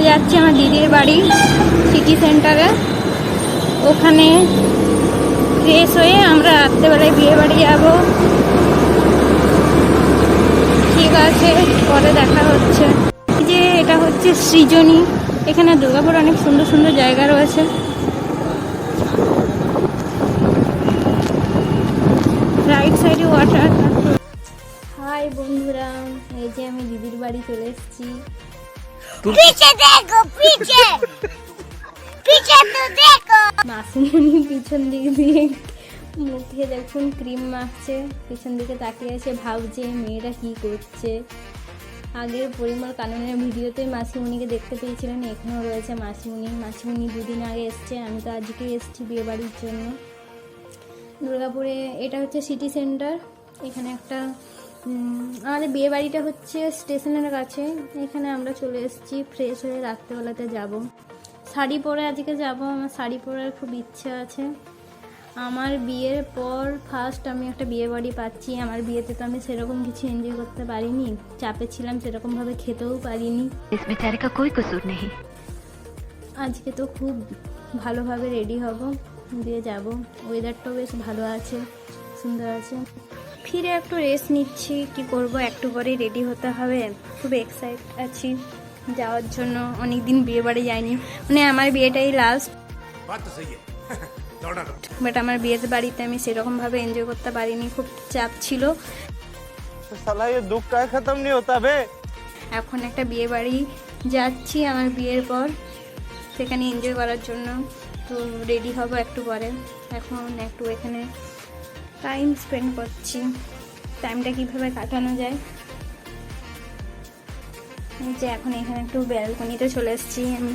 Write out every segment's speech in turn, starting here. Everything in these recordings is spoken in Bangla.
যাচ্ছি আমার দিদির বাড়ি সিটি সেন্টারে। ওখানে ফ্রেশ হয়ে আমরা রাত্রেবেলায় বিয়ে বাড়ি যাবো। ঠিক আছে, পরে দেখা হচ্ছে। যে এটা হচ্ছে সৃজনী, এখানে দুর্গাপুর অনেক সুন্দর সুন্দর জায়গা রয়েছে। রাইট সাইডে ওয়াটার। হাই বন্ধুরা, এই যে আমি দিদির বাড়ি চলে এসেছি। মাসিমণি পিছন দিক দিয়ে মুখে দেখুন ক্রিম মাখছে, পিছন দিকে তাকিয়ে আছে, ভাবছে মেয়েরা কি করছে। আগের পরিমল কাননের ভিডিওতে মাসিমণিকে দেখতে পেয়েছিলেন, এখানেও রয়েছে মাসিমণি দুদিন আগে এসছে, আমি তো আজকে এসেছি বিয়ে বাড়ির জন্য দুর্গাপুরে। এটা হচ্ছে সিটি সেন্টার। এখানে একটা আমাদের বিয়ে বাড়িটা হচ্ছে স্টেশনের কাছে। এখানে আমরা চলে এসেছি ফ্রেশ হয়ে রাত্রেবেলাতে যাব। শাড়ি পরে আজকে যাব, আমার শাড়ি পরার খুব ইচ্ছা আছে। আমার বিয়ের পর ফার্স্ট আমি একটা বিয়ে বাড়ি পাচ্ছি। আমার বিয়েতে তো আমি সেরকম কিছু এনজয় করতে পারিনি, চাপে ছিলাম, সেরকমভাবে খেতেও পারিনি। আজকে তো খুব ভালোভাবে রেডি হব, দিয়ে যাব। ওয়েদারটাও বেশ ভালো আছে, সুন্দর আছে। ফিরে একটু রেস্ট নিচ্ছি, কি করব, একটু পরেই রেডি হতে হবে। খুব এক্সাইট আছি যাওয়ার জন্য। অনেকদিন বিয়ে বাড়ি যাইনি, মানে আমার বিয়েটাই লাস্ট। বাট আমার বিয়ের বাড়িতে আমি সেরকমভাবে এনজয় করতে পারিনি, খুব চাপ ছিল। এখন একটা বিয়ে বাড়ি যাচ্ছি আমার বিয়ের পর, সেখানে এনজয় করার জন্য। তো রেডি হব একটু পরে। এখন একটু এখানে টাইম স্পেন্ড করছি, টাইমটা কীভাবে কাটানো যায়। যে এখন এখানে একটু ব্যালকনিতে চলে এসেছি আমি,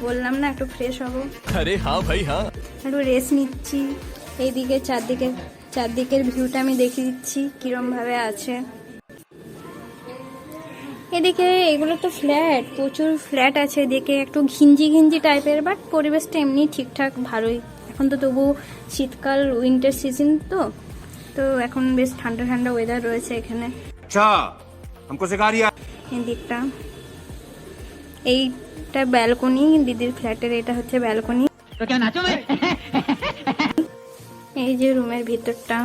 বললাম না একটু ফ্রেশ হব। আরে হ্যাঁ ভাই হ্যাঁ, একটু রেস্ট নিচ্ছি। এইদিকে চারদিকের ভিউটা আমি দেখিয়ে দিচ্ছি কিরমভাবে আছে। এদিকে এগুলো তো ফ্ল্যাট, প্রচুর ফ্ল্যাট আছে। এদিকে একটু ঘিঞ্জি টাইপের, বাট পরিবেশটা এমনি ঠিকঠাক ভালোই। এখন তো তবু শীতকাল, উইন্টার সিজন, তো এখন বেশ ঠান্ডা ঠান্ডা ওয়েদার রয়েছে এখানে। এদিকটা এইটা ব্যালকনি, দিদির ফ্ল্যাটের এটা হচ্ছে ব্যালকনি। এই যে রুমের ভিতরটা,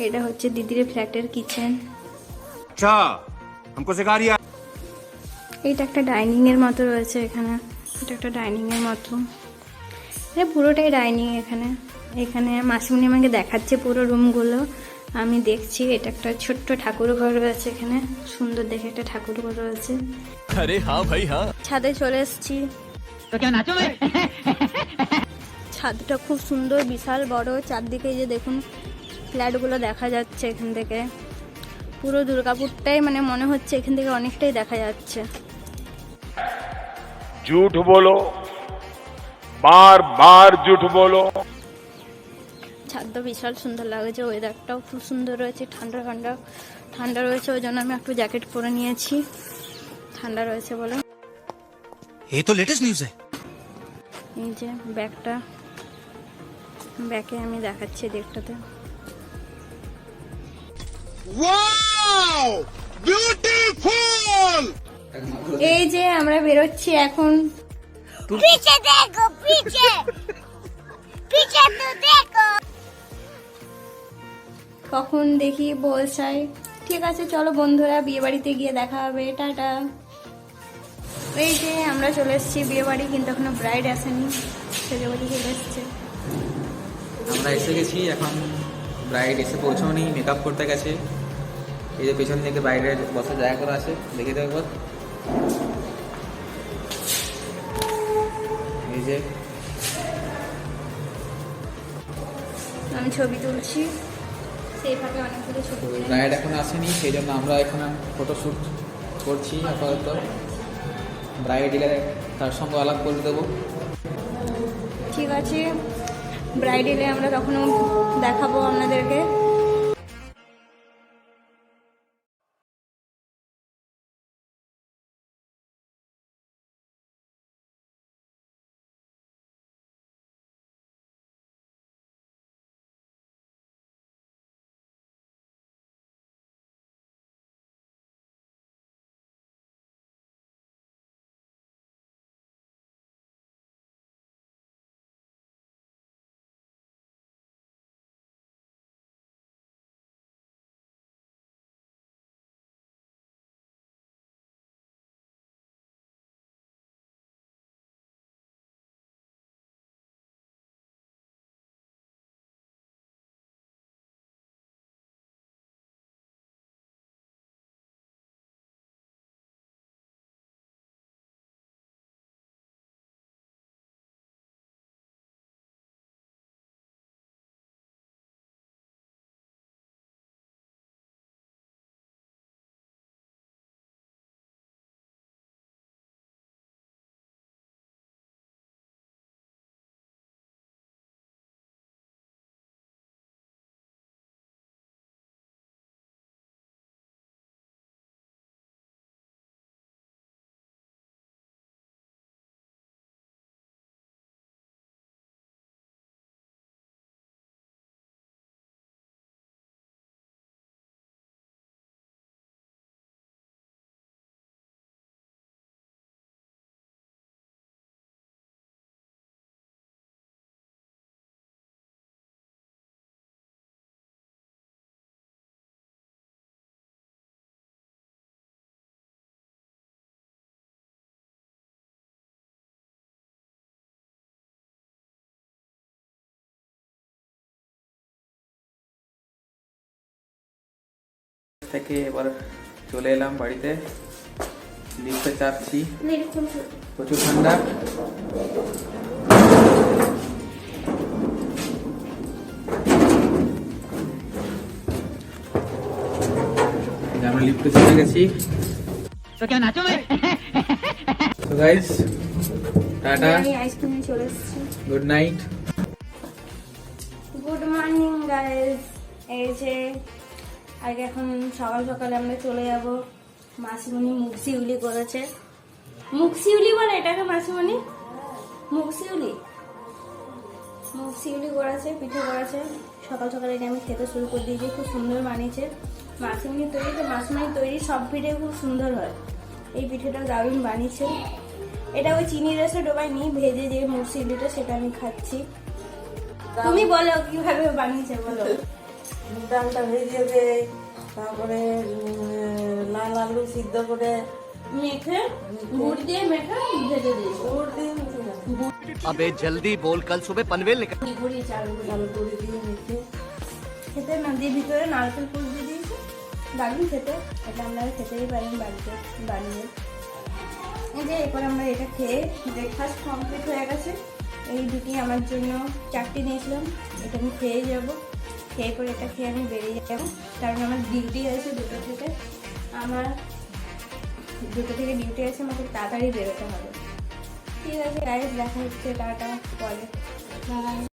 এটা হচ্ছে দিদির ফ্ল্যাটের কিচেন। এইটা একটা ডাইনিং এর মতো রয়েছে এখানে, এটা একটা ডাইনিং এর মতো, এটা পুরোটাই ডাইনিং। এখানে মাসিমণি আমাকে দেখাচ্ছে পুরো রুমগুলো, আমি দেখছি। এটা একটা ছোট্ট ঠাকুর ঘর রয়েছে এখানে, সুন্দর দেখে একটা ঠাকুর ঘর রয়েছে। আরে হ্যাঁ ভাই হ্যাঁ, ছাদে চলে এসেছি। ছাদটা খুব সুন্দর, বিশাল বড়। চারদিকে যে দেখুন ফ্ল্যাটগুলো দেখা যাচ্ছে এখান থেকে, পুরো দুর্গাপুরটাই মানে মনে হচ্ছে এখান থেকে অনেকটাই দেখা যাচ্ছে। झूठ बोलो, बार बार झूठ बोलो। ছাদটা বিশাল সুন্দর লাগছে, ওয়েদারটাও খুব সুন্দর রয়েছে, ঠান্ডা ঠান্ডা ঠান্ডা রয়েছে, ওই জন্য আমি একটু জ্যাকেট পরে নিয়েছি, ঠান্ডা রয়েছে বলে। ये तो लेटेस्ट न्यूज़ है। এই যে ব্যাকে আমি দেখাচ্ছি দেখটাতে। Wow, beautiful. এই যে আমরা বেরোচ্ছি এখন। पीछे देखो, पीछे पीछे तो देखो। কখন দেখি পৌঁছাই। ঠিক আছে চলো বন্ধুরা, বিয়ে বাড়িতে গিয়ে দেখা হবে, টাটা। এই যে আমরা চলে এসেছি বিয়ে বাড়ি, কিন্তু এখনো ব্রাইড আসেনি, সেজে বাড়ি চলে এসছে। আমরা এসে গেছি, এখন ব্রাইড এসে পৌঁছানি, মেকআপ করতে গেছে। এই যে পেছন দিকে ব্রাইডের বসার জায়গা করা আছে, দেখে দেবো। এই যে আমি ছবি তুলছি, সেই ফাঁকে অনেকগুলো ছবি তুলে ব্রাইড এখন আসেনি, সেই জন্য আমরা এখানে ফটোশ্যুট করছি আপাতত। ব্রাইড এলে তার সঙ্গে আলাপ করে দেবো। ঠিক আছে, ব্রাইডালে আমরা তখনও দেখাবো আপনাদেরকে। থেকে এবার চলে এলাম বাড়িতে, লিফটে চাপছি, প্রচুর ঠান্ডা। আমরা লিফটে চলে গেছি। তো গাইস টাটা, আমি আইসক্রিমে চলে এসেছি। Good night. Good morning guys. এই যে আগে এখন সকাল সকালে আমরা চলে যাব। মাসিমণি মুখ শিউলি করেছে। মুখ শিউলি বলে এটাকে মাসিমণি? মুখ শিউলি করেছে, পিঠে করেছে। সকাল সকালে এটা আমি খেতে শুরু করে দিয়েছি। খুব সুন্দর বানিয়েছে মাসিমণি তৈরি। তো মাসিমণি তৈরি সব পিঠে খুব সুন্দর হয়। এই পিঠেটা দারুণ বানিয়েছে। এটা ওই চিনি রসে ডোবাই নিয়ে ভেজে যে মুখ শিউলিটা সেটা আমি খাচ্ছি। তুমি বলো কিভাবে বানিয়েছে বলো। ডালটা ভেজে দেয়, তারপরে লাল আলু সিদ্ধ করে মেখে গুড় দিয়ে মেখে ভেজে দিয়েছি। গুড় দিয়ে अबे जल्दी बोल, कल सुबह पनवेल निकल। গুড়ি চাল গুড়ি দিয়ে মেখে খেতে না দিয়ে ভিতরে নারকেল পুর দিয়ে দিয়েছি। দারুণ খেতে। এটা আপনারা খেতেই পারেন বাড়িতে বানিয়ে। এই যে এরপর আমরা এটা খেয়ে ব্রেকফাস্ট কমপ্লিট হয়ে গেছে। এই দুটি আমার জন্য চারটি নিয়েছিলাম, এটা আমি খেয়ে যাব। খেয়ে পরে এটা খেয়ে আমি বেরিয়ে যাব, কারণ আমার ডিউটি আছে 2টা থেকে। আমার 2টা থেকে ডিউটি আছে, আমাকে তাড়াতাড়ি বেরোতে হবে। ঠিক আছে গাইস, দেখা হচ্ছে টাটা পরে। বাই।